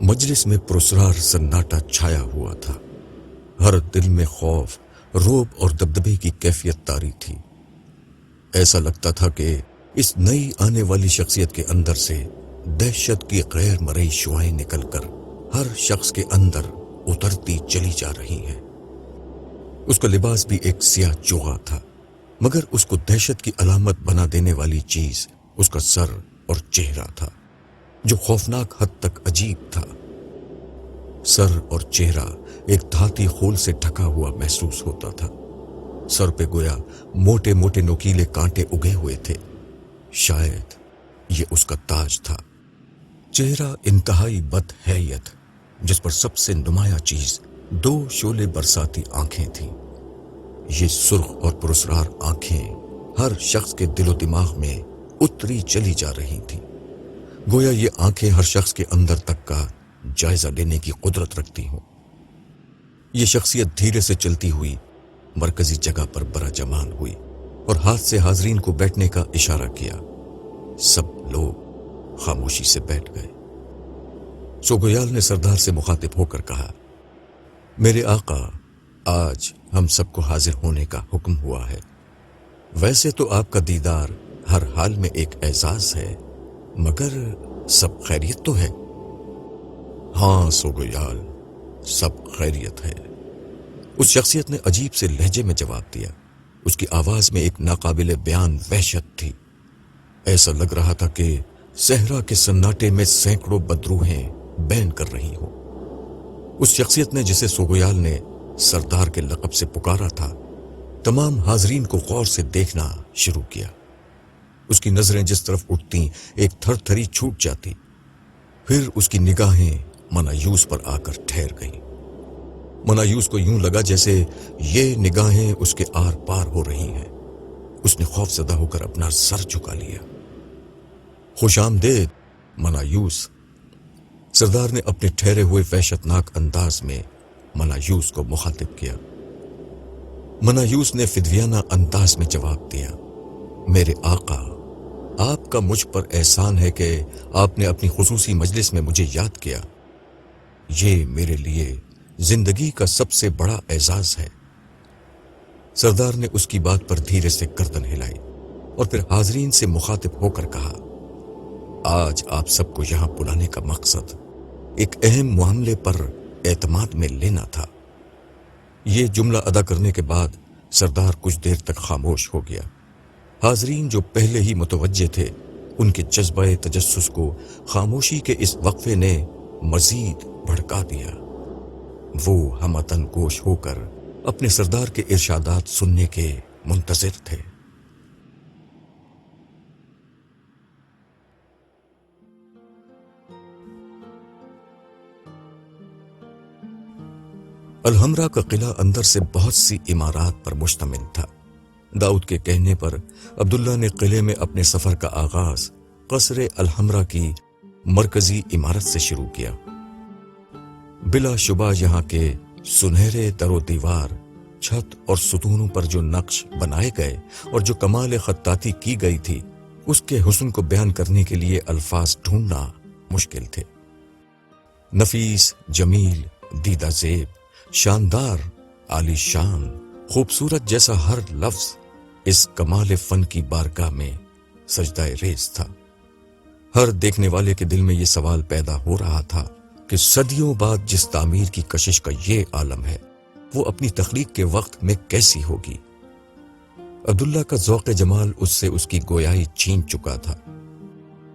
مجلس میں پرسرار سناٹا چھایا ہوا تھا۔ ہر دل میں خوف، رعب اور دبدبے کی کیفیت طاری تھی۔ ایسا لگتا تھا کہ اس نئی آنے والی شخصیت کے اندر سے دہشت کی غیر مرئی شعائیں نکل کر ہر شخص کے اندر اترتی چلی جا رہی ہیں۔ اس کا لباس بھی ایک سیاہ چوغا تھا، مگر اس کو دہشت کی علامت بنا دینے والی چیز اس کا سر اور چہرہ تھا، جو خوفناک حد تک عجیب تھا۔ سر اور چہرہ ایک دھاتی خول سے ڈھکا ہوا محسوس ہوتا تھا۔ سر پہ گویا موٹے موٹے نوکیلے کانٹے اگے ہوئے تھے، شاید یہ اس کا تاج تھا۔ چہرہ انتہائی بد حیت، جس پر سب سے نمایاں چیز 2 شعلے برساتی آنکھیں تھیں۔ یہ سرخ اور پرسرار آنکھیں ہر شخص کے دل و دماغ میں اتری چلی جا رہی تھیں، گویا یہ آنکھیں ہر شخص کے اندر تک کا جائزہ لینے کی قدرت رکھتی ہوں۔ یہ شخصیت دھیرے سے چلتی ہوئی مرکزی جگہ پر براجمان ہوئی اور ہاتھ سے حاضرین کو بیٹھنے کا اشارہ کیا۔ سب لوگ خاموشی سے بیٹھ گئے۔ سوگویال نے سردار سے مخاطب ہو کر کہا، میرے آقا، آج ہم سب کو حاضر ہونے کا حکم ہوا ہے۔ ویسے تو آپ کا دیدار ہر حال میں ایک اعزاز ہے، مگر سب خیریت تو ہے؟ ہاں سوگویال، سب خیریت ہے، اس شخصیت نے عجیب سے لہجے میں جواب دیا۔ اس کی آواز میں ایک ناقابل بیان وحشت تھی۔ ایسا لگ رہا تھا کہ صحرا کے سناٹے میں سینکڑوں بدروحیں بین کر رہی ہوں۔ اس شخصیت نے جسے سوگویال نے سردار کے لقب سے پکارا تھا، تمام حاضرین کو غور سے دیکھنا شروع کیا۔ اس کی نظریں جس طرف اٹھتیں ایک تھر تھری چھوٹ جاتی، پھر اس کی نگاہیں منایوس پر آ کر ٹھہر گئیں۔ منایوس کو یوں لگا جیسے یہ نگاہیں اس کے آر پار ہو رہی ہیں۔ اس نے خوف زدہ ہو کر اپنا سر جھکا لیا۔ خوش آمدید منایوس، سردار نے اپنے ٹھہرے ہوئے وحشتناک انداز میں منایوس کو مخاطب کیا۔ منایوس نے فدویانہ انداز میں جواب دیا، میرے آقا، آپ کا مجھ پر احسان ہے کہ آپ نے اپنی خصوصی مجلس میں مجھے یاد کیا۔ یہ میرے لیے زندگی کا سب سے بڑا اعزاز ہے۔ سردار نے اس کی بات پر دھیرے سے گردن ہلائی اور پھر حاضرین سے مخاطب ہو کر کہا، آج آپ سب کو یہاں بلانے کا مقصد ایک اہم معاملے پر اعتماد میں لینا تھا۔ یہ جملہ ادا کرنے کے بعد سردار کچھ دیر تک خاموش ہو گیا۔ حاضرین جو پہلے ہی متوجہ تھے، ان کے جذبہ تجسس کو خاموشی کے اس وقفے نے مزید بھڑکا دیا۔ وہ ہمتن گوش ہو کر اپنے سردار کے ارشادات سننے کے منتظر تھے۔ الحمرا کا قلعہ اندر سے بہت سی عمارات پر مشتمل تھا۔ داؤد کے کہنے پر عبداللہ نے قلعے میں اپنے سفر کا آغاز قصر الحمرا کی مرکزی عمارت سے شروع کیا۔ بلا شبہ یہاں کے سنہرے در و دیوار، چھت اور ستونوں پر جو نقش بنائے گئے اور جو کمال خطاطی کی گئی تھی، اس کے حسن کو بیان کرنے کے لیے الفاظ ڈھونڈنا مشکل تھے۔ نفیس، جمیل، دیدہ زیب، شاندار، عالی شان، خوبصورت جیسا ہر لفظ اس کمال فن کی بارگاہ میں سجدہ ریز تھا۔ ہر دیکھنے والے کے دل میں یہ سوال پیدا ہو رہا تھا کہ صدیوں بعد جس تعمیر کی کشش کا یہ عالم ہے، وہ اپنی تخلیق کے وقت میں کیسی ہوگی؟ عبداللہ کا ذوق جمال اس سے اس کی گویائی چھین چکا تھا۔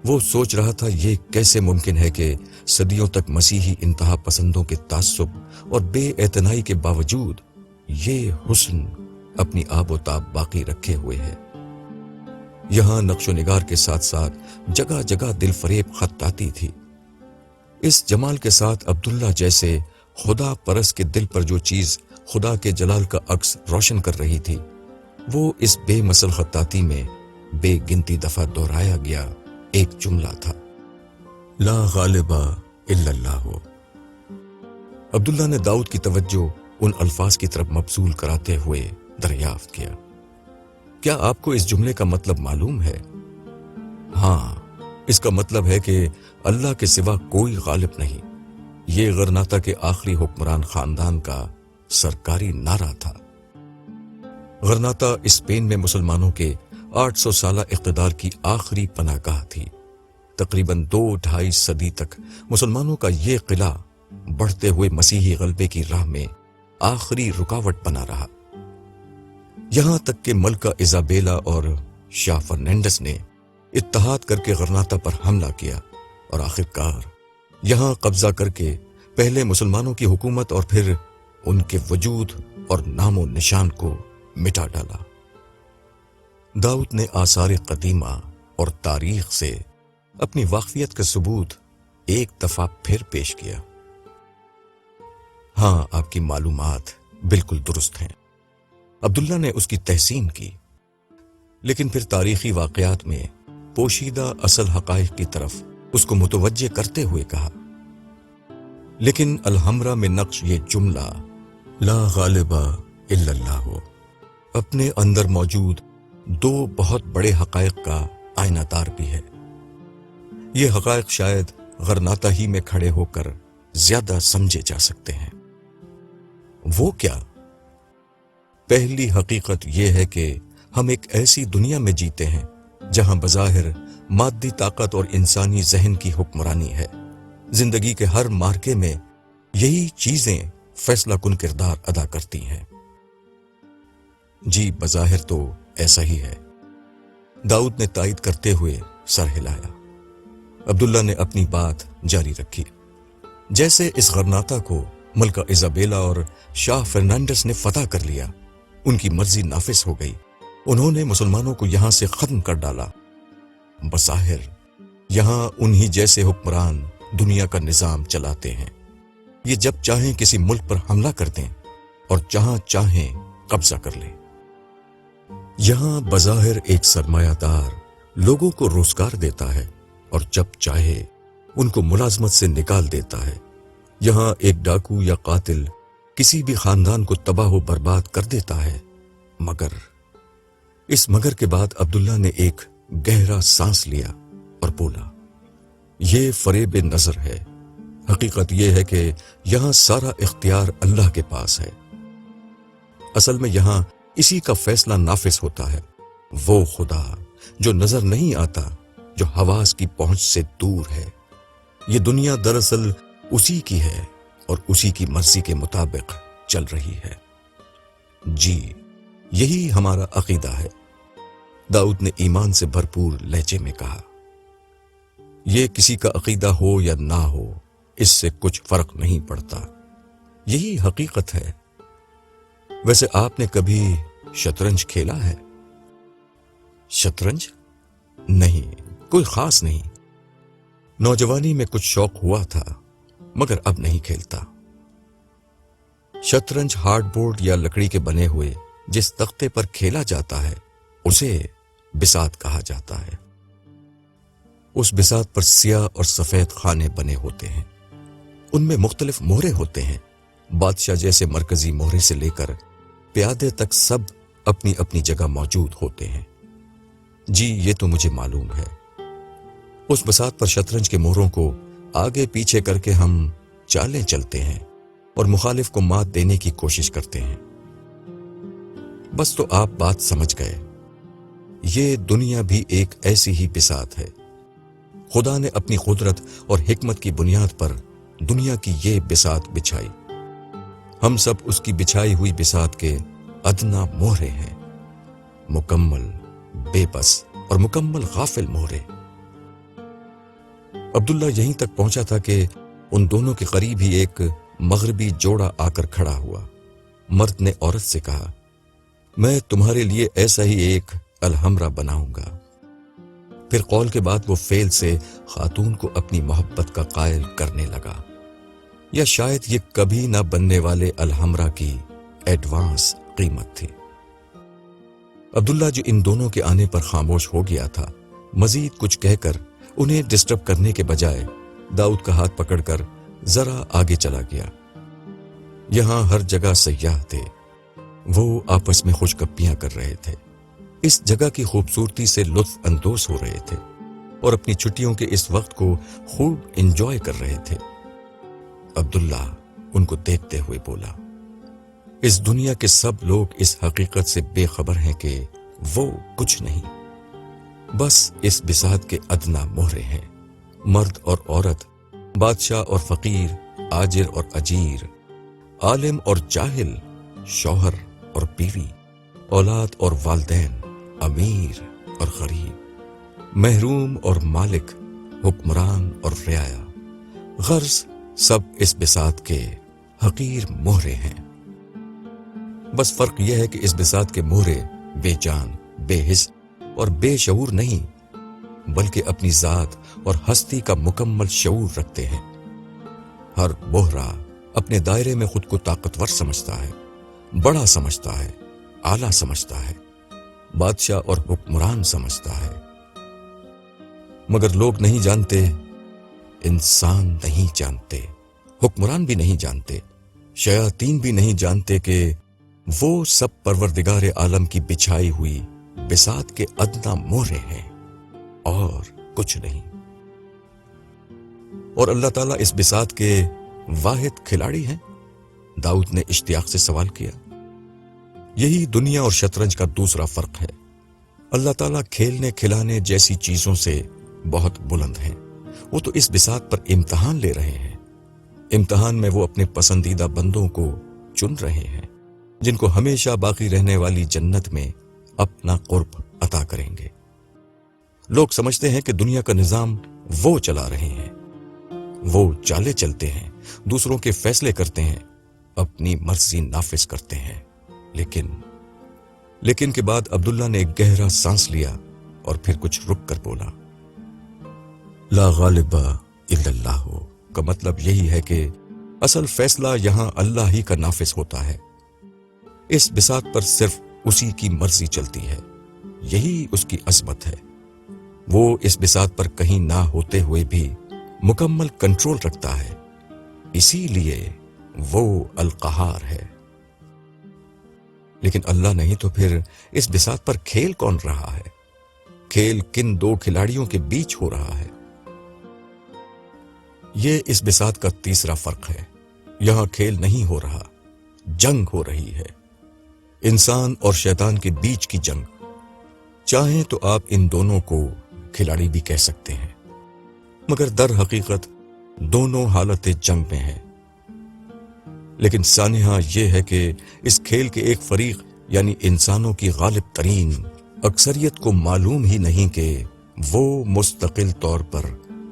وہ سوچ رہا تھا یہ کیسے ممکن ہے کہ صدیوں تک مسیحی انتہا پسندوں کے تعصب اور بے اعتنائی کے باوجود یہ حسن اپنی آب و تاب باقی رکھے ہوئے ہے۔ یہاں نقش و نگار کے ساتھ ساتھ جگہ جگہ دل فریب خطاطی تھی۔ اس جمال کے ساتھ عبداللہ جیسے خدا پرست کے دل پر جو چیز خدا کے جلال کا عکس روشن کر رہی تھی، وہ اس بے مثل خطاطی میں بے گنتی دفعہ دہرایا گیا ایک جملہ تھا، لا غالب الا اللہ۔ عبداللہ نے داؤد کی توجہ ان الفاظ کی طرف مبذول کراتے ہوئے دریافت کیا، کیا آپ کو اس جملے کا مطلب معلوم ہے؟ ہاں، اس کا مطلب ہے کہ اللہ کے سوا کوئی غالب نہیں، یہ غرناطہ کے آخری حکمران خاندان کا سرکاری نعرہ تھا۔ غرناطہ اسپین میں مسلمانوں کے 800 سالہ اقتدار کی آخری پناہ گاہ تھی۔ تقریباً 2-2.5 صدی تک مسلمانوں کا یہ قلعہ بڑھتے ہوئے مسیحی غلبے کی راہ میں آخری رکاوٹ بنا رہا، یہاں تک کہ ملکہ ایزابیلا اور شاہ فرنینڈس نے اتحاد کر کے غرناطہ پر حملہ کیا اور آخرکار یہاں قبضہ کر کے پہلے مسلمانوں کی حکومت اور پھر ان کے وجود اور نام و نشان کو مٹا ڈالا۔ داؤد نے آثار قدیمہ اور تاریخ سے اپنی واقفیت کا ثبوت ایک دفعہ پھر پیش کیا۔ ہاں، آپ کی معلومات بالکل درست ہیں، عبداللہ نے اس کی تحسین کی، لیکن پھر تاریخی واقعات میں پوشیدہ اصل حقائق کی طرف اس کو متوجہ کرتے ہوئے کہا، لیکن الحمرا میں نقش یہ جملہ لا غالب الا اللہ اپنے اندر موجود 2 بہت بڑے حقائق کا آئینہ دار بھی ہے۔ یہ حقائق شاید غرناطہ ہی میں کھڑے ہو کر زیادہ سمجھے جا سکتے ہیں۔ وہ کیا؟ پہلی حقیقت یہ ہے کہ ہم ایک ایسی دنیا میں جیتے ہیں جہاں بظاہر مادی طاقت اور انسانی ذہن کی حکمرانی ہے۔ زندگی کے ہر مارکے میں یہی چیزیں فیصلہ کن کردار ادا کرتی ہیں۔ جی، بظاہر تو ایسا ہی ہے، داؤد نے تائید کرتے ہوئے سر ہلایا۔ عبداللہ نے اپنی بات جاری رکھی، جیسے اس غرناطہ کو ملکہ ایزابیلا اور شاہ فرنانڈس نے فتح کر لیا، ان کی مرضی نافذ ہو گئی، انہوں نے مسلمانوں کو یہاں سے ختم کر ڈالا۔ بظاہر یہاں انہی جیسے حکمران دنیا کا نظام چلاتے ہیں، یہ جب چاہیں کسی ملک پر حملہ کر دیں اور جہاں چاہیں قبضہ کر لیں۔ یہاں بظاہر ایک سرمایہ دار لوگوں کو روزگار دیتا ہے اور جب چاہے ان کو ملازمت سے نکال دیتا ہے۔ یہاں ایک ڈاکو یا قاتل کسی بھی خاندان کو تباہ و برباد کر دیتا ہے، مگر اس مگر کے بعد عبداللہ نے ایک گہرا سانس لیا اور بولا، یہ فریب نظر ہے، حقیقت یہ ہے کہ یہاں سارا اختیار اللہ کے پاس ہے۔ اصل میں یہاں اسی کا فیصلہ نافذ ہوتا ہے، وہ خدا جو نظر نہیں آتا، جو حواس کی پہنچ سے دور ہے۔ یہ دنیا دراصل اسی کی ہے اور اسی کی مرضی کے مطابق چل رہی ہے۔ جی، یہی ہمارا عقیدہ ہے، داؤد نے ایمان سے بھرپور لہجے میں کہا۔ یہ کسی کا عقیدہ ہو یا نہ ہو، اس سے کچھ فرق نہیں پڑتا، یہی حقیقت ہے۔ ویسے آپ نے کبھی شطرنج کھیلا ہے؟ شطرنج؟ نہیں، کوئی خاص نہیں، نوجوانی میں کچھ شوق ہوا تھا مگر اب نہیں کھیلتا۔ شطرنج ہارڈ بورڈ یا لکڑی کے بنے ہوئے جس تختے پر کھیلا جاتا ہے اسے بساط کہا جاتا ہے۔ اس بساط پر سیاہ اور سفید خانے بنے ہوتے ہیں، ان میں مختلف مہرے ہوتے ہیں، بادشاہ جیسے مرکزی مہرے سے لے کر پیادے تک سب اپنی اپنی جگہ موجود ہوتے ہیں۔ جی، یہ تو مجھے معلوم ہے۔ اس بساط پر شطرنج کے مہروں کو آگے پیچھے کر کے ہم چالیں چلتے ہیں اور مخالف کو مات دینے کی کوشش کرتے ہیں۔ بس تو آپ بات سمجھ گئے، یہ دنیا بھی ایک ایسی ہی بساط ہے۔ خدا نے اپنی قدرت اور حکمت کی بنیاد پر دنیا کی یہ بساط بچھائی، ہم سب اس کی بچھائی ہوئی بساط کے ادنا مہرے ہیں، مکمل بے بس اور مکمل غافل مہرے۔ عبداللہ یہیں تک پہنچا تھا کہ ان دونوں کے قریب ہی ایک مغربی جوڑا آ کر کھڑا ہوا۔ مرد نے عورت سے کہا، میں تمہارے لیے ایسا ہی ایک الحمرا بناؤں گا۔ پھر قول کے بعد وہ فعل سے خاتون کو اپنی محبت کا قائل کرنے لگا، یا شاید یہ کبھی نہ بننے والے الحمرا کی ایڈوانس قیمت تھی۔ عبداللہ جو ان دونوں کے آنے پر خاموش ہو گیا تھا، مزید کچھ کہہ کر انہیں ڈسٹرب کرنے کے بجائے داؤد کا ہاتھ پکڑ کر ذرا آگے چلا گیا۔ یہاں ہر جگہ سیاح تھے، وہ آپس میں خوش گپیاں کر رہے تھے، اس جگہ کی خوبصورتی سے لطف اندوز ہو رہے تھے اور اپنی چھٹیوں کے اس وقت کو خوب انجوائے کر رہے تھے۔ عبداللہ ان کو دیکھتے ہوئے بولا، اس دنیا کے سب لوگ اس حقیقت سے بے خبر ہیں کہ وہ کچھ نہیں، بس اس بساط کے ادنا مہرے ہیں، مرد اور عورت، بادشاہ اور فقیر، آجر اور اجیر، عالم اور جاہل، شوہر اور بیوی، اولاد اور والدین، امیر اور غریب، محروم اور مالک، حکمران اور رعایا، غرض سب اس بساط کے حقیر مہرے ہیں۔ بس فرق یہ ہے کہ اس بساط کے مہرے بے جان، بے حس اور بے شعور نہیں، بلکہ اپنی ذات اور ہستی کا مکمل شعور رکھتے ہیں۔ ہر مہرہ اپنے دائرے میں خود کو طاقتور سمجھتا ہے، بڑا سمجھتا ہے، اعلیٰ سمجھتا ہے، بادشاہ اور حکمران سمجھتا ہے، مگر لوگ نہیں جانتے، انسان نہیں جانتے، حکمران بھی نہیں جانتے، شیاطین بھی نہیں جانتے کہ وہ سب پروردگار عالم کی بچھائی ہوئی بساط کے ادنا مہرے ہیں اور کچھ نہیں۔ اور اللہ تعالیٰ اس بساط کے واحد کھلاڑی ہیں؟ داؤد نے اشتیاق سے سوال کیا۔ یہی دنیا اور شطرنج کا دوسرا فرق ہے۔ اللہ تعالیٰ کھیلنے کھلانے جیسی چیزوں سے بہت بلند ہیں، وہ تو اس بساط پر امتحان لے رہے ہیں۔ امتحان میں وہ اپنے پسندیدہ بندوں کو چن رہے ہیں، جن کو ہمیشہ باقی رہنے والی جنت میں اپنا قرب عطا کریں گے۔ لوگ سمجھتے ہیں کہ دنیا کا نظام وہ چلا رہے ہیں، وہ چالے چلتے ہیں، دوسروں کے فیصلے کرتے ہیں، اپنی مرضی نافذ کرتے ہیں، لیکن کے بعد عبداللہ نے ایک گہرا سانس لیا اور پھر کچھ رک کر بولا، لا غالب الا اللہ کا مطلب یہی ہے کہ اصل فیصلہ یہاں اللہ ہی کا نافذ ہوتا ہے۔ اس بساط پر صرف اسی کی مرضی چلتی ہے، یہی اس کی عظمت ہے۔ وہ اس بساط پر کہیں نہ ہوتے ہوئے بھی مکمل کنٹرول رکھتا ہے، اسی لیے وہ القہار ہے۔ لیکن اللہ نہیں تو پھر اس بساط پر کھیل کون رہا ہے؟ کھیل کن دو کھلاڑیوں کے بیچ ہو رہا ہے؟ یہ اس بساط کا تیسرا فرق ہے۔ یہاں کھیل نہیں ہو رہا، جنگ ہو رہی ہے، انسان اور شیطان کے بیچ کی جنگ۔ چاہیں تو آپ ان دونوں کو کھلاڑی بھی کہہ سکتے ہیں، مگر در حقیقت دونوں حالت جنگ میں ہیں۔ لیکن سانحہ یہ ہے کہ اس کھیل کے ایک فریق یعنی انسانوں کی غالب ترین اکثریت کو معلوم ہی نہیں کہ وہ مستقل طور پر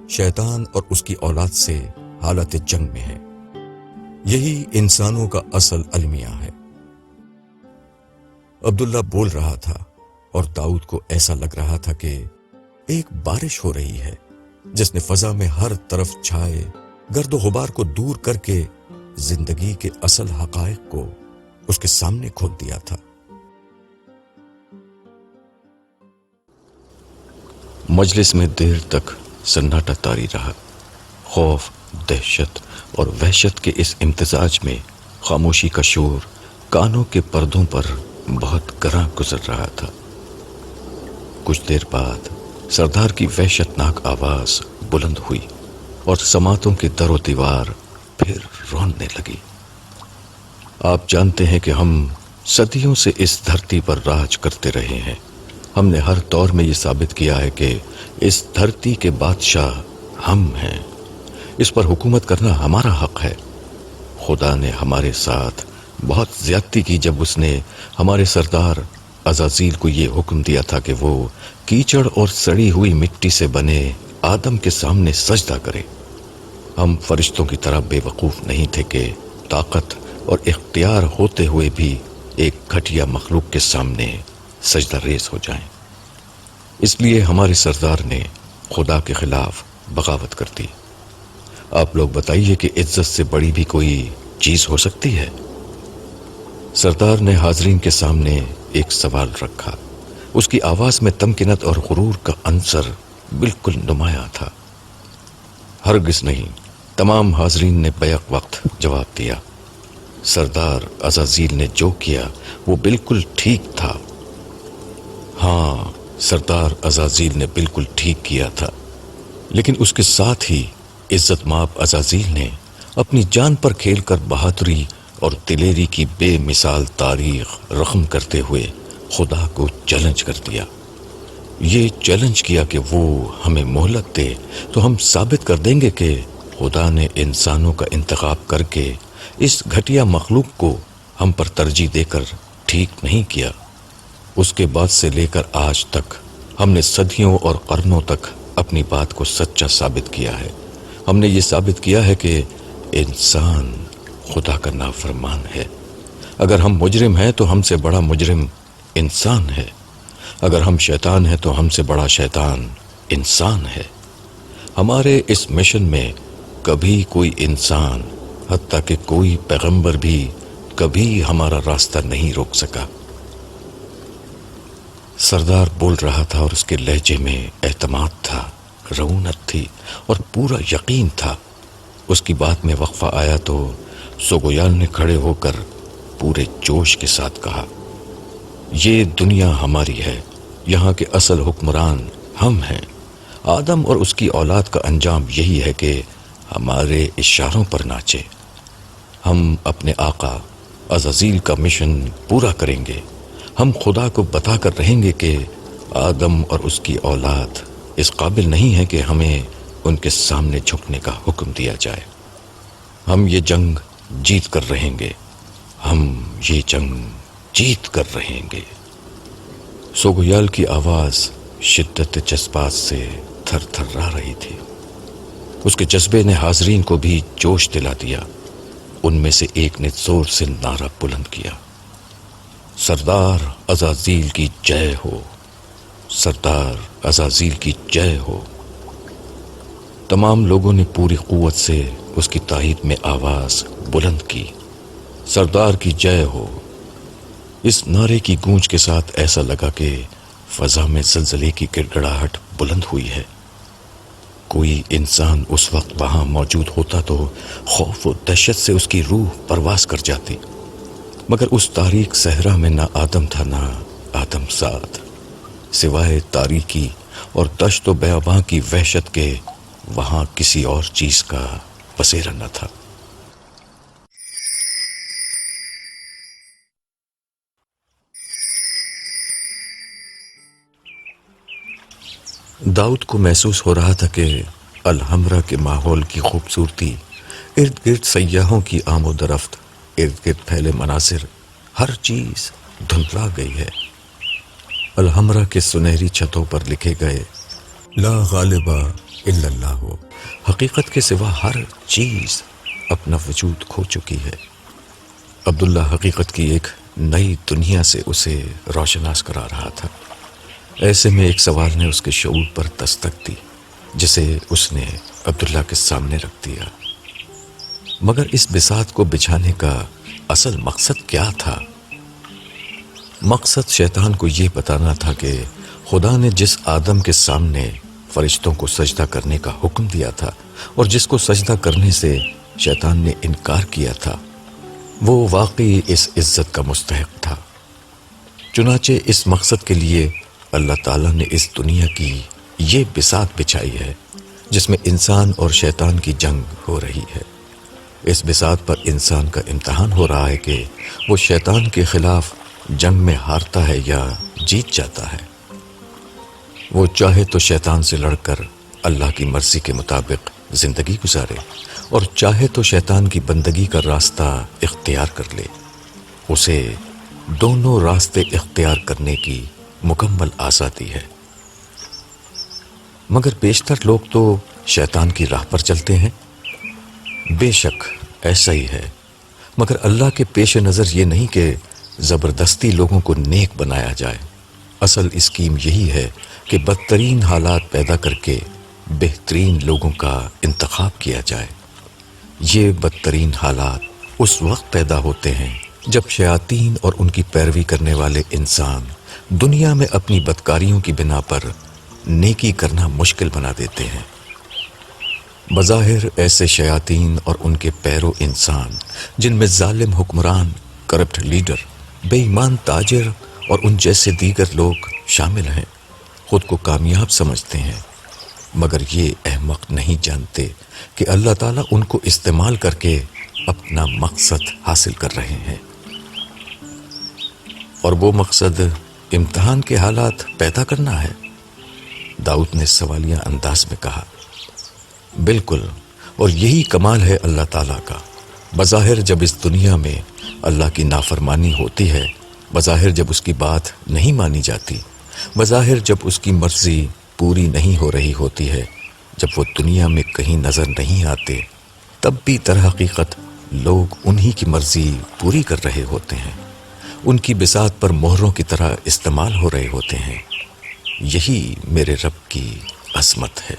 شیطان اور اس کی اولاد سے حالت جنگ میں ہے۔ یہی انسانوں کا اصل المیہ ہے۔ عبداللہ بول رہا تھا اور داؤد کو ایسا لگ رہا تھا کہ ایک بارش ہو رہی ہے جس نے فضا میں ہر طرف چھائے گرد و غبار کو دور کر کے زندگی کے اصل حقائق کو اس کے سامنے کھول دیا تھا۔ مجلس میں دیر تک سناٹا طاری رہا۔ خوف، دہشت اور وحشت کے اس امتزاج میں خاموشی کا شور کانوں کے پردوں پر بہت گراں گزر رہا تھا۔ کچھ دیر بعد سردار کی وحشتناک آواز بلند ہوئی اور سماعتوں کے در و دیوار پھر روننے لگی۔ آپ جانتے ہیں کہ ہم صدیوں سے اس دھرتی پر راج کرتے رہے ہیں۔ ہم نے ہر دور میں یہ ثابت کیا ہے کہ اس دھرتی کے بادشاہ ہم ہیں، اس پر حکومت کرنا ہمارا حق ہے۔ خدا نے ہمارے ساتھ بہت زیادتی کی جب اس نے ہمارے سردار عزازیل کو یہ حکم دیا تھا کہ وہ کیچڑ اور سڑی ہوئی مٹی سے بنے آدم کے سامنے سجدہ کرے۔ ہم فرشتوں کی طرح بے وقوف نہیں تھے کہ طاقت اور اختیار ہوتے ہوئے بھی ایک گھٹیا مخلوق کے سامنے سجدہ ریز ہو جائیں۔ اس لیے ہمارے سردار نے خدا کے خلاف بغاوت کر دی۔ آپ لوگ بتائیے کہ عزت سے بڑی بھی کوئی چیز ہو سکتی ہے؟ سردار نے حاضرین کے سامنے ایک سوال رکھا۔ اس کی آواز میں تمکنت اور غرور کا عنصر بالکل نمایاں تھا۔ ہرگز نہیں، تمام حاضرین نے بیک وقت جواب دیا۔ سردار عزازیل نے جو کیا وہ بالکل ٹھیک تھا۔ ہاں، سردار عزازیل نے بالکل ٹھیک کیا تھا، لیکن اس کے ساتھ ہی عزت مآب عزازیل نے اپنی جان پر کھیل کر بہادری اور دلیری کی بے مثال تاریخ رقم کرتے ہوئے خدا کو چیلنج کر دیا۔ یہ چیلنج کیا کہ وہ ہمیں مہلت دے تو ہم ثابت کر دیں گے کہ خدا نے انسانوں کا انتخاب کر کے اس گھٹیا مخلوق کو ہم پر ترجیح دے کر ٹھیک نہیں کیا۔ اس کے بعد سے لے کر آج تک ہم نے صدیوں اور قرنوں تک اپنی بات کو سچا ثابت کیا ہے۔ ہم نے یہ ثابت کیا ہے کہ انسان خدا کا نافرمان ہے۔ اگر ہم مجرم ہیں تو ہم سے بڑا مجرم انسان ہے، اگر ہم شیطان ہیں تو ہم سے بڑا شیطان انسان ہے۔ ہمارے اس مشن میں کبھی کوئی انسان، حتیٰ کہ کوئی پیغمبر بھی کبھی ہمارا راستہ نہیں روک سکا۔ سردار بول رہا تھا اور اس کے لہجے میں اعتماد تھا، رعونت تھی اور پورا یقین تھا۔ اس کی بات میں وقفہ آیا تو سوگویال نے کھڑے ہو کر پورے جوش کے ساتھ کہا، یہ دنیا ہماری ہے، یہاں کے اصل حکمران ہم ہیں۔ آدم اور اس کی اولاد کا انجام یہی ہے کہ ہمارے اشاروں پر ناچے۔ ہم اپنے آقا عزازیل کا مشن پورا کریں گے۔ ہم خدا کو بتا کر رہیں گے کہ آدم اور اس کی اولاد اس قابل نہیں ہے کہ ہمیں ان کے سامنے جھکنے کا حکم دیا جائے۔ ہم یہ جنگ جیت کر رہیں گے، ہم یہ جنگ جیت کر رہیں گے۔ سوگویال کی آواز شدت جذبات سے تھر تھرا رہی تھی۔ اس کے جذبے نے حاضرین کو بھی جوش دلا دیا۔ ان میں سے ایک نے زور سے نعرہ بلند کیا، سردار عزازیل کی جے ہو، سردار عزازیل کی جے ہو۔ تمام لوگوں نے پوری قوت سے اس کی تائید میں آواز بلند کی، سردار کی جے ہو۔ اس نعرے کی گونج کے ساتھ ایسا لگا کہ فضا میں زلزلے کی گڑگڑاہٹ بلند ہوئی ہے۔ کوئی انسان اس وقت وہاں موجود ہوتا تو خوف و دہشت سے اس کی روح پرواز کر جاتی، مگر اس تاریک صحرا میں نہ آدم تھا نہ آدم زاد، سوائے تاریکی اور دشت و بیاباں کی وحشت کے وہاں کسی اور چیز کا بسیرا نہ تھا۔ داؤد کو محسوس ہو رہا تھا کہ الحمرا کے ماحول کی خوبصورتی، ارد گرد سیاحوں کی آمد و رفت، ارد گرد پھیلے مناظر، ہر چیز دھندلا گئی ہے۔ الحمرا کے سنہری چھتوں پر لکھے گئے لا غالب الا اللہ، حقیقت کے سوا ہر چیز اپنا وجود کھو چکی ہے۔ عبداللہ حقیقت کی ایک نئی دنیا سے اسے روشناس کرا رہا تھا۔ ایسے میں ایک سوال نے اس کے شعور پر دستک دی، جسے اس نے عبداللہ کے سامنے رکھ دیا۔ مگر اس بساط کو بچھانے کا اصل مقصد کیا تھا؟ مقصد شیطان کو یہ بتانا تھا کہ خدا نے جس آدم کے سامنے فرشتوں کو سجدہ کرنے کا حکم دیا تھا اور جس کو سجدہ کرنے سے شیطان نے انکار کیا تھا، وہ واقعی اس عزت کا مستحق تھا۔ چنانچہ اس مقصد کے لیے اللہ تعالیٰ نے اس دنیا کی یہ بساط بچھائی ہے جس میں انسان اور شیطان کی جنگ ہو رہی ہے۔ اس بساط پر انسان کا امتحان ہو رہا ہے کہ وہ شیطان کے خلاف جنگ میں ہارتا ہے یا جیت جاتا ہے۔ وہ چاہے تو شیطان سے لڑ کر اللہ کی مرضی کے مطابق زندگی گزارے اور چاہے تو شیطان کی بندگی کا راستہ اختیار کر لے۔ اسے دونوں راستے اختیار کرنے کی مکمل آزادی ہے۔ مگر بیشتر لوگ تو شیطان کی راہ پر چلتے ہیں۔ بے شک ایسا ہی ہے، مگر اللہ کے پیش نظر یہ نہیں کہ زبردستی لوگوں کو نیک بنایا جائے۔ اصل اسکیم یہی ہے کہ بدترین حالات پیدا کر کے بہترین لوگوں کا انتخاب کیا جائے۔ یہ بدترین حالات اس وقت پیدا ہوتے ہیں جب شیاطین اور ان کی پیروی کرنے والے انسان دنیا میں اپنی بدکاریوں کی بنا پر نیکی کرنا مشکل بنا دیتے ہیں۔ بظاہر ایسے شیاطین اور ان کے پیرو انسان جن میں ظالم حکمران، کرپٹ لیڈر، بے ایمان تاجر اور ان جیسے دیگر لوگ شامل ہیں، خود کو کامیاب سمجھتے ہیں، مگر یہ احمق نہیں جانتے کہ اللہ تعالیٰ ان کو استعمال کر کے اپنا مقصد حاصل کر رہے ہیں، اور وہ مقصد امتحان کے حالات پیدا کرنا ہے۔ داؤد نے سوالیہ انداز میں کہا، بالکل، اور یہی کمال ہے اللہ تعالیٰ کا۔ بظاہر جب اس دنیا میں اللہ کی نافرمانی ہوتی ہے، بظاہر جب اس کی بات نہیں مانی جاتی، بظاہر جب اس کی مرضی پوری نہیں ہو رہی ہوتی ہے، جب وہ دنیا میں کہیں نظر نہیں آتے، تب بھی در حقیقت لوگ انہی کی مرضی پوری کر رہے ہوتے ہیں، ان کی بساط پر مہروں کی طرح استعمال ہو رہے ہوتے ہیں۔ یہی میرے رب کی عظمت ہے۔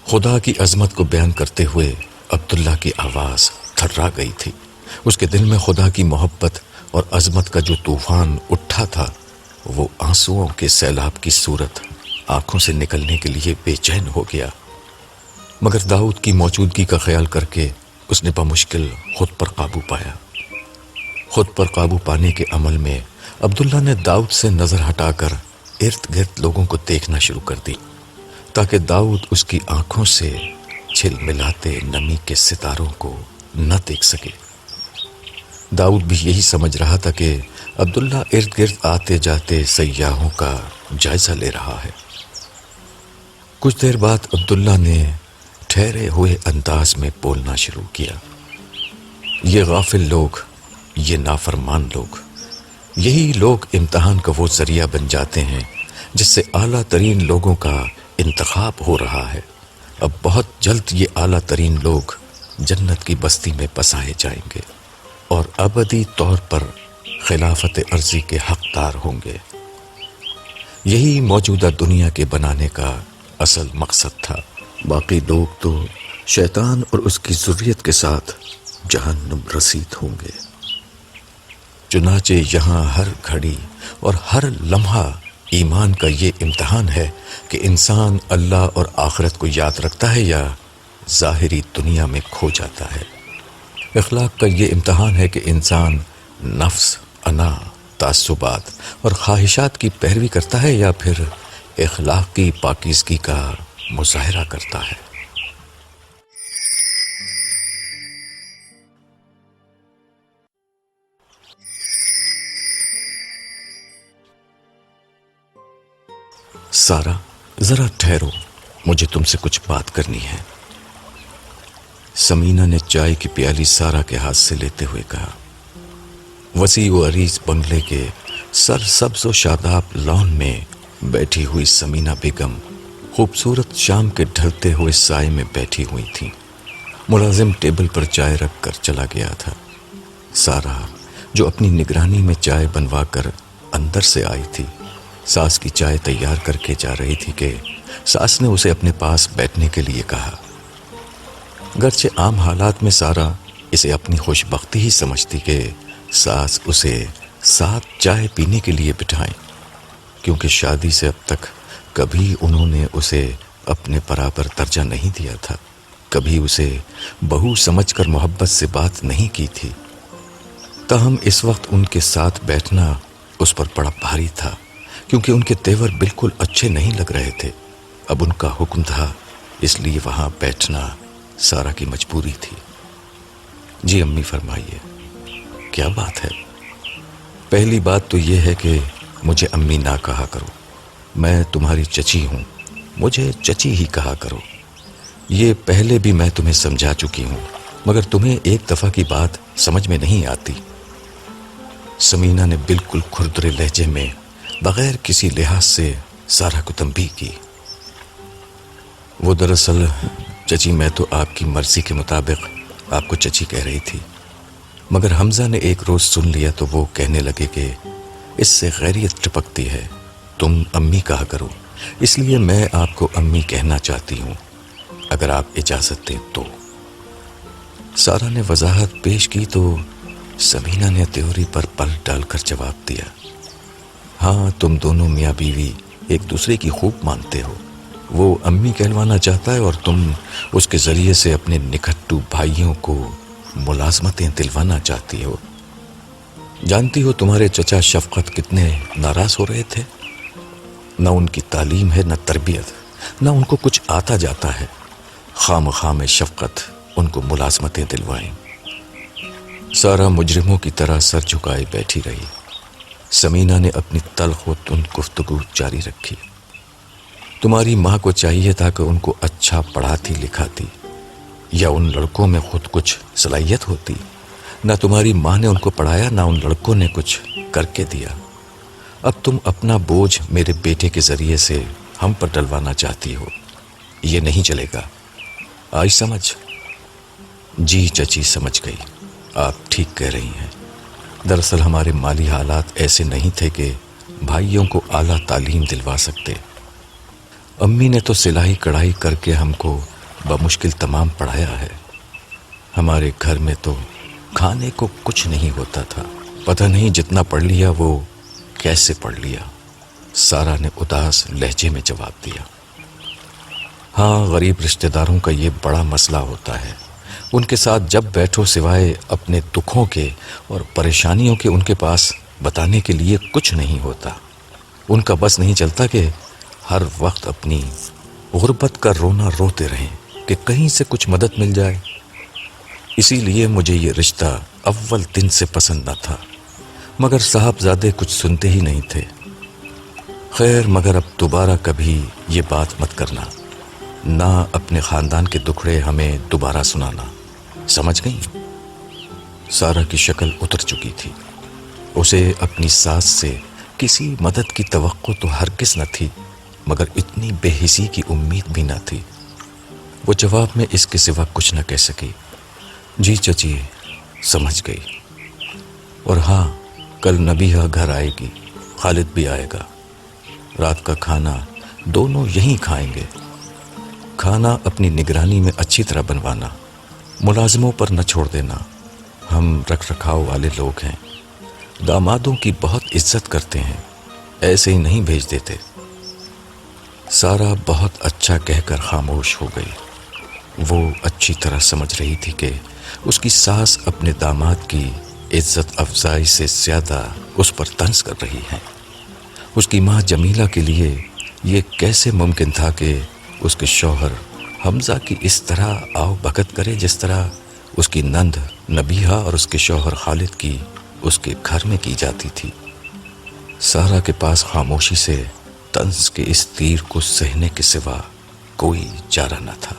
خدا کی عظمت کو بیان کرتے ہوئے عبداللہ کی آواز تھرا گئی تھی۔ اس کے دل میں خدا کی محبت اور عظمت کا جو طوفان اٹھا تھا، وہ آنسوؤں کے سیلاب کی صورت آنکھوں سے نکلنے کے لیے بے چین ہو گیا، مگر داؤد کی موجودگی کا خیال کر کے اس نے بمشکل خود پر قابو پایا۔ خود پر قابو پانے کے عمل میں عبداللہ نے داؤد سے نظر ہٹا کر ارد گرد لوگوں کو دیکھنا شروع کر دی، تاکہ داؤد اس کی آنکھوں سے چھل ملاتے نمی کے ستاروں کو نہ دیکھ سکے۔ داؤد بھی یہی سمجھ رہا تھا کہ عبداللہ ارد گرد آتے جاتے سیاحوں کا جائزہ لے رہا ہے۔ کچھ دیر بعد عبداللہ نے ٹھہرے ہوئے انداز میں بولنا شروع کیا، یہ غافل لوگ، یہ نافرمان لوگ، یہی لوگ امتحان کا وہ ذریعہ بن جاتے ہیں جس سے اعلیٰ ترین لوگوں کا انتخاب ہو رہا ہے۔ اب بہت جلد یہ اعلیٰ ترین لوگ جنت کی بستی میں بسائے جائیں گے اور ابدی طور پر خلافت ارضی کے حقدار ہوں گے۔ یہی موجودہ دنیا کے بنانے کا اصل مقصد تھا۔ باقی لوگ تو شیطان اور اس کی ذریت کے ساتھ جہنم رسید ہوں گے۔ چنانچہ یہاں ہر گھڑی اور ہر لمحہ ایمان کا یہ امتحان ہے کہ انسان اللہ اور آخرت کو یاد رکھتا ہے یا ظاہری دنیا میں کھو جاتا ہے۔ اخلاق کا یہ امتحان ہے کہ انسان نفس، انا، تعصبات اور خواہشات کی پیروی کرتا ہے یا پھر اخلاقی پاکیزگی کا مظاہرہ کرتا ہے۔ سارا، ذرا ٹھہرو، مجھے تم سے کچھ بات کرنی ہے۔ سمینہ نے چائے کی پیالی سارا کے ہاتھ سے لیتے ہوئے کہا۔ وسیع و عریض بنگلے کے سر سبز و شاداب لان میں بیٹھی ہوئی سمینہ بیگم خوبصورت شام کے ڈھلتے ہوئے سائے میں بیٹھی ہوئی تھی۔ ملازم ٹیبل پر چائے رکھ کر چلا گیا تھا۔ سارا، جو اپنی نگرانی میں چائے بنوا کر اندر سے آئی تھی، ساس کی چائے تیار کر کے جا رہی تھی کہ ساس نے اسے اپنے پاس بیٹھنے کے لیے کہا۔ گرچہ عام حالات میں سارا اسے اپنی خوش بختی ہی سمجھتی کہ ساس اسے ساتھ چائے پینے کے لیے بٹھائیں، کیونکہ شادی سے اب تک کبھی انہوں نے اسے اپنے برابر درجہ نہیں دیا تھا، کبھی اسے بہو سمجھ کر محبت سے بات نہیں کی تھی۔ تاہم اس وقت ان کے ساتھ بیٹھنا اس پر بڑا بھاری تھا، کیونکہ ان کے تیور بالکل اچھے نہیں لگ رہے تھے۔ اب ان کا حکم تھا، اس لیے وہاں بیٹھنا سارا کی مجبوری تھی۔ جی امی فرمائیے، کیا بات ہے؟ پہلی بات تو یہ ہے کہ مجھے امی نہ کہا کرو، میں تمہاری چچی ہوں، مجھے چچی ہی کہا کرو۔ یہ پہلے بھی میں تمہیں سمجھا چکی ہوں، مگر تمہیں ایک دفعہ کی بات سمجھ میں نہیں آتی۔ سمینہ نے بالکل کھردرے لہجے میں بغیر کسی لحاظ سے سارا کو تنبیہ کی۔ وہ دراصل چچی، میں تو آپ کی مرضی کے مطابق آپ کو چچی کہہ رہی تھی، مگر حمزہ نے ایک روز سن لیا تو وہ کہنے لگے کہ اس سے غیریت ٹپکتی ہے، تم امی کہا کرو، اس لیے میں آپ کو امی کہنا چاہتی ہوں، اگر آپ اجازت دیں تو۔ سارا نے وضاحت پیش کی تو سمینہ نے تیوری پر پل ڈال کر جواب دیا، ہاں تم دونوں میاں بیوی ایک دوسرے کی خوب مانتے ہو، وہ امی کہلوانا چاہتا ہے اور تم اس کے ذریعے سے اپنے نکھٹو بھائیوں کو ملازمتیں دلوانا چاہتی ہو۔ جانتی ہو تمہارے چچا شفقت کتنے ناراض ہو رہے تھے؟ نہ ان کی تعلیم ہے، نہ تربیت، نہ ان کو کچھ آتا جاتا ہے۔ خواہ میں شفقت ان کو ملازمتیں دلوائیں۔ سارا مجرموں کی طرح سر جھکائے بیٹھی رہی۔ سمینہ نے اپنی تلخ و تند گفتگو جاری رکھی۔ تمہاری ماں کو چاہیے تھا کہ ان کو اچھا پڑھاتی لکھاتی، یا ان لڑکوں میں خود کچھ صلاحیت ہوتی۔ نہ تمہاری ماں نے ان کو پڑھایا، نہ ان لڑکوں نے کچھ کر کے دیا۔ اب تم اپنا بوجھ میرے بیٹے کے ذریعے سے ہم پر ڈلوانا چاہتی ہو، یہ نہیں چلے گا۔ آج سمجھ؟ جی چچی سمجھ گئی، آپ ٹھیک کہہ رہی ہیں۔ دراصل ہمارے مالی حالات ایسے نہیں تھے کہ بھائیوں کو اعلیٰ تعلیم دلوا سکتے۔ امی نے تو سلائی کڑھائی کر کے ہم کو بمشکل تمام پڑھایا ہے۔ ہمارے گھر میں تو کھانے کو کچھ نہیں ہوتا تھا۔ پتہ نہیں جتنا پڑھ لیا وہ کیسے پڑھ لیا، سارا نے اداس لہجے میں جواب دیا۔ ہاں، غریب رشتہ داروں کا یہ بڑا مسئلہ ہوتا ہے۔ ان کے ساتھ جب بیٹھو سوائے اپنے دکھوں کے اور پریشانیوں کے ان کے پاس بتانے کے لیے کچھ نہیں ہوتا۔ ان کا بس نہیں چلتا کہ ہر وقت اپنی غربت کا رونا روتے رہیں کہ کہیں سے کچھ مدد مل جائے۔ اسی لیے مجھے یہ رشتہ اول دن سے پسند نہ تھا، مگر صاحبزادے کچھ سنتے ہی نہیں تھے۔ خیر، مگر اب دوبارہ کبھی یہ بات مت کرنا، نہ اپنے خاندان کے دکھڑے ہمیں دوبارہ سنانا، سمجھ گئیں؟ سارا کی شکل اتر چکی تھی۔ اسے اپنی ساس سے کسی مدد کی توقع تو ہرگز نہ تھی، مگر اتنی بے حسی کی امید بھی نہ تھی۔ وہ جواب میں اس کے سوا کچھ نہ کہہ سکی۔ جی چچی سمجھ گئی، اور ہاں، کل نبیہا گھر آئے گی، خالد بھی آئے گا۔ رات کا کھانا دونوں یہیں کھائیں گے۔ کھانا اپنی نگرانی میں اچھی طرح بنوانا، ملازموں پر نہ چھوڑ دینا۔ ہم رکھ رکھاؤ والے لوگ ہیں، دامادوں کی بہت عزت کرتے ہیں، ایسے ہی نہیں بھیج دیتے۔ سارا بہت اچھا کہہ کر خاموش ہو گئی۔ وہ اچھی طرح سمجھ رہی تھی کہ اس کی ساس اپنے داماد کی عزت افزائی سے زیادہ اس پر طنز کر رہی ہیں۔ اس کی ماں جمیلہ کے لیے یہ کیسے ممکن تھا کہ اس کے شوہر حمزہ کی اس طرح آؤ بھگت کرے جس طرح اس کی نند نبیہا اور اس کے شوہر خالد کی اس کے گھر میں کی جاتی تھی۔ سارا کے پاس خاموشی سے طنز کے اس تیر کو سہنے کے سوا کوئی چارہ نہ تھا۔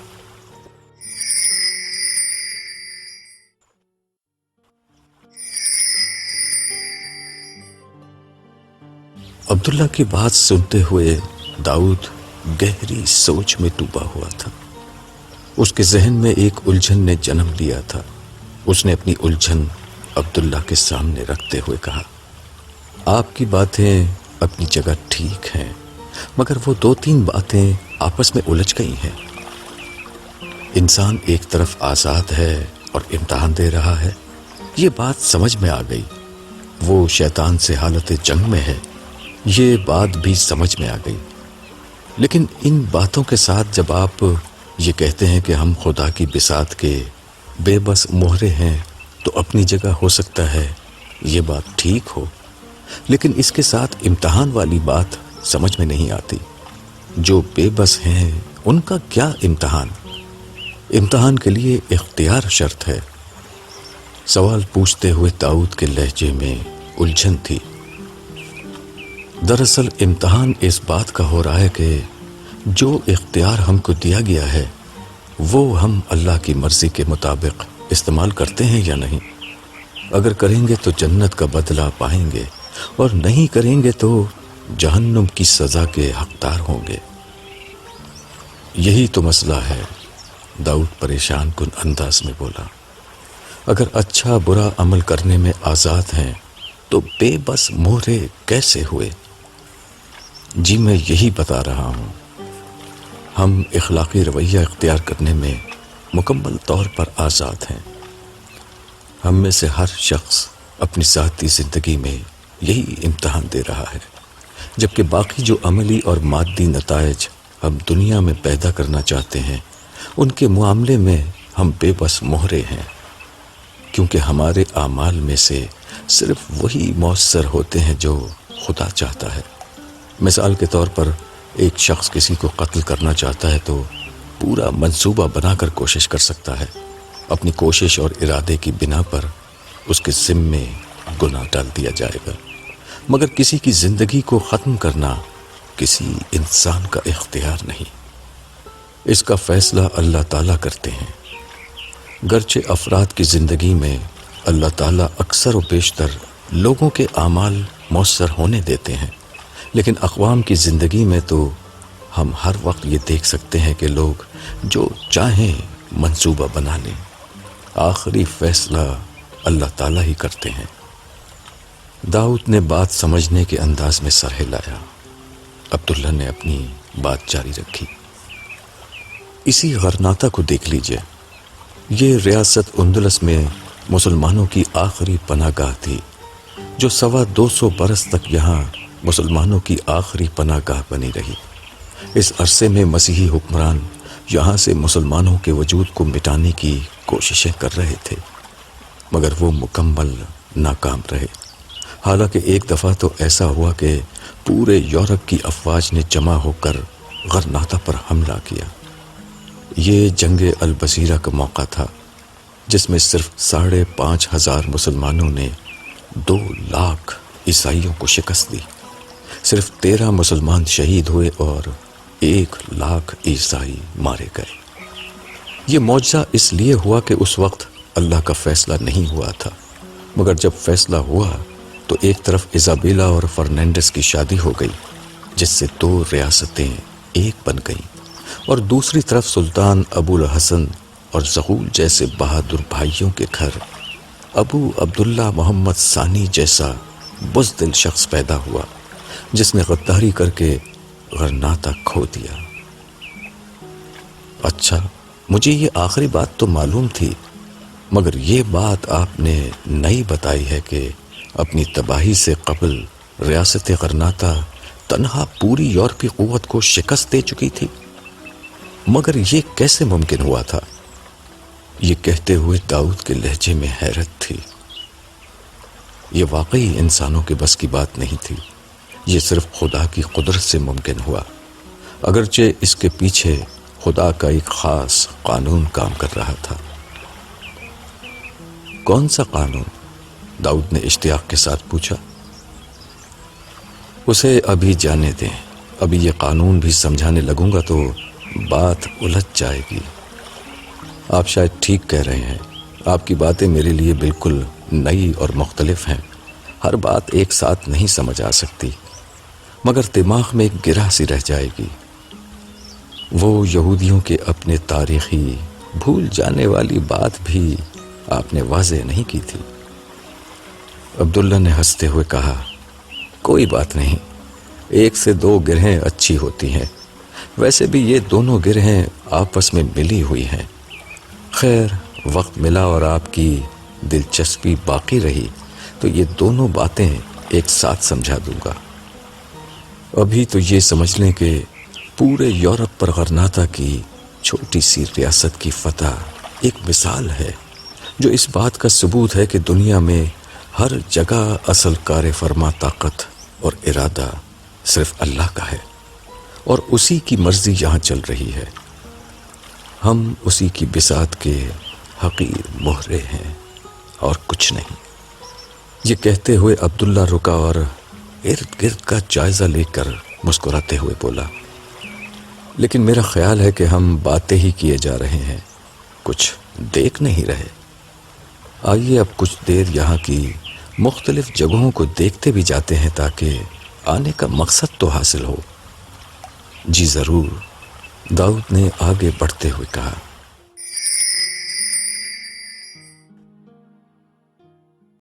عبداللہ کی بات سنتے ہوئے داؤد گہری سوچ میں ڈوبا ہوا تھا۔ اس کے ذہن میں ایک الجھن نے جنم لیا تھا۔ اس نے اپنی الجھن عبداللہ کے سامنے رکھتے ہوئے کہا، آپ کی باتیں اپنی جگہ ٹھیک ہیں، مگر وہ 2-3 باتیں آپس میں الجھ گئی ہیں۔ انسان ایک طرف آزاد ہے اور امتحان دے رہا ہے، یہ بات سمجھ میں آ گئی۔ وہ شیطان سے حالت جنگ میں ہے، یہ بات بھی سمجھ میں آ گئی۔ لیکن ان باتوں کے ساتھ جب آپ یہ کہتے ہیں کہ ہم خدا کی بساط کے بے بس مہرے ہیں، تو اپنی جگہ ہو سکتا ہے یہ بات ٹھیک ہو، لیکن اس کے ساتھ امتحان والی بات سمجھ میں نہیں آتی۔ جو بے بس ہیں ان کا کیا امتحان؟ امتحان کے لیے اختیار شرط ہے۔ سوال پوچھتے ہوئے داؤد کے لہجے میں الجھن تھی۔ دراصل امتحان اس بات کا ہو رہا ہے کہ جو اختیار ہم کو دیا گیا ہے وہ ہم اللہ کی مرضی کے مطابق استعمال کرتے ہیں یا نہیں۔ اگر کریں گے تو جنت کا بدلہ پائیں گے، اور نہیں کریں گے تو جہنم کی سزا کے حقدار ہوں گے۔ یہی تو مسئلہ ہے، داؤد پریشان کن انداز میں بولا۔ اگر اچھا برا عمل کرنے میں آزاد ہیں تو بے بس مہرے کیسے ہوئے؟ جی میں یہی بتا رہا ہوں، ہم اخلاقی رویہ اختیار کرنے میں مکمل طور پر آزاد ہیں۔ ہم میں سے ہر شخص اپنی ذاتی زندگی میں یہی امتحان دے رہا ہے، جبکہ باقی جو عملی اور مادی نتائج ہم دنیا میں پیدا کرنا چاہتے ہیں ان کے معاملے میں ہم بے بس مہرے ہیں، کیونکہ ہمارے اعمال میں سے صرف وہی مؤثر ہوتے ہیں جو خدا چاہتا ہے۔ مثال کے طور پر ایک شخص کسی کو قتل کرنا چاہتا ہے تو پورا منصوبہ بنا کر کوشش کر سکتا ہے. اپنی کوشش اور ارادے کی بنا پر اس کے ذمے گناہ ڈال دیا جائے گا. مگر کسی کی زندگی کو ختم کرنا کسی انسان کا اختیار نہیں. اس کا فیصلہ اللہ تعالیٰ کرتے ہیں. گرچہ افراد کی زندگی میں اللہ تعالیٰ اکثر و بیشتر لوگوں کے اعمال مؤثر ہونے دیتے ہیں، لیکن اقوام کی زندگی میں تو ہم ہر وقت یہ دیکھ سکتے ہیں کہ لوگ جو چاہیں منصوبہ بنا لیں. آخری فیصلہ اللہ تعالیٰ ہی کرتے ہیں. داؤد نے بات سمجھنے کے انداز میں سر ہلایا. عبداللہ نے اپنی بات جاری رکھی. اسی غرناطہ کو دیکھ لیجئے. یہ ریاست اندلس میں مسلمانوں کی آخری پناہ گاہ تھی، جو 250 برس تک یہاں مسلمانوں کی آخری پناہ گاہ بنی رہی. اس عرصے میں مسیحی حکمران یہاں سے مسلمانوں کے وجود کو مٹانے کی کوششیں کر رہے تھے، مگر وہ مکمل ناکام رہے. حالانکہ ایک دفعہ تو ایسا ہوا کہ پورے یورپ کی افواج نے جمع ہو کر غرناطہ پر حملہ کیا. یہ جنگ البصیرہ کا موقع تھا، جس میں صرف 5,500 مسلمانوں نے 2 لاکھ عیسائیوں کو شکست دی. صرف 13 مسلمان شہید ہوئے اور 1 لاکھ عیسائی مارے گئے. یہ معجزہ اس لیے ہوا کہ اس وقت اللہ کا فیصلہ نہیں ہوا تھا، مگر جب فیصلہ ہوا تو ایک طرف ایزابیلا اور فرنینڈس کی شادی ہو گئی، جس سے 2 ریاستیں ایک بن گئیں، اور دوسری طرف سلطان ابو الحسن اور زغول جیسے بہادر بھائیوں کے گھر ابو عبداللہ محمد ثانی جیسا بزدل شخص پیدا ہوا، جس نے غداری کر کے غرناطہ کھو دیا. اچھا، مجھے یہ آخری بات تو معلوم تھی، مگر یہ بات آپ نے نئی بتائی ہے کہ اپنی تباہی سے قبل ریاست غرناطہ تنہا پوری یورپی قوت کو شکست دے چکی تھی. مگر یہ کیسے ممکن ہوا تھا؟ یہ کہتے ہوئے داؤد کے لہجے میں حیرت تھی. یہ واقعی انسانوں کے بس کی بات نہیں تھی. یہ صرف خدا کی قدرت سے ممکن ہوا، اگرچہ اس کے پیچھے خدا کا ایک خاص قانون کام کر رہا تھا. کون سا قانون؟ داؤد نے اشتیاق کے ساتھ پوچھا. اسے ابھی جانے دیں. ابھی یہ قانون بھی سمجھانے لگوں گا تو بات الجھ جائے گی. آپ شاید ٹھیک کہہ رہے ہیں. آپ کی باتیں میرے لیے بالکل نئی اور مختلف ہیں. ہر بات ایک ساتھ نہیں سمجھ آ سکتی، مگر دماغ میں ایک گرہ سی رہ جائے گی. وہ یہودیوں کے اپنے تاریخی بھول جانے والی بات بھی آپ نے واضح نہیں کی تھی. عبداللہ نے ہنستے ہوئے کہا، کوئی بات نہیں، 1 سے 2 گرہیں اچھی ہوتی ہیں. ویسے بھی یہ دونوں گرہیں آپس میں ملی ہوئی ہیں. خیر، وقت ملا اور آپ کی دلچسپی باقی رہی تو یہ دونوں باتیں ایک ساتھ سمجھا دوں گا. ابھی تو یہ سمجھ لیں کہ پورے یورپ پر غرناطہ کی چھوٹی سی ریاست کی فتح ایک مثال ہے، جو اس بات کا ثبوت ہے کہ دنیا میں ہر جگہ اصل کار فرما طاقت اور ارادہ صرف اللہ کا ہے، اور اسی کی مرضی یہاں چل رہی ہے. ہم اسی کی بساط کے حقیر مہرے ہیں اور کچھ نہیں. یہ کہتے ہوئے عبداللہ رکا اور ارد گرد کا جائزہ لے کر مسکراتے ہوئے بولا، لیکن میرا خیال ہے کہ ہم باتیں ہی کیے جا رہے ہیں، کچھ دیکھ نہیں رہے. آئیے اب کچھ دیر یہاں کی مختلف جگہوں کو دیکھتے بھی جاتے ہیں تاکہ آنے کا مقصد تو حاصل ہو. جی ضرور، داؤد نے آگے بڑھتے ہوئے کہا.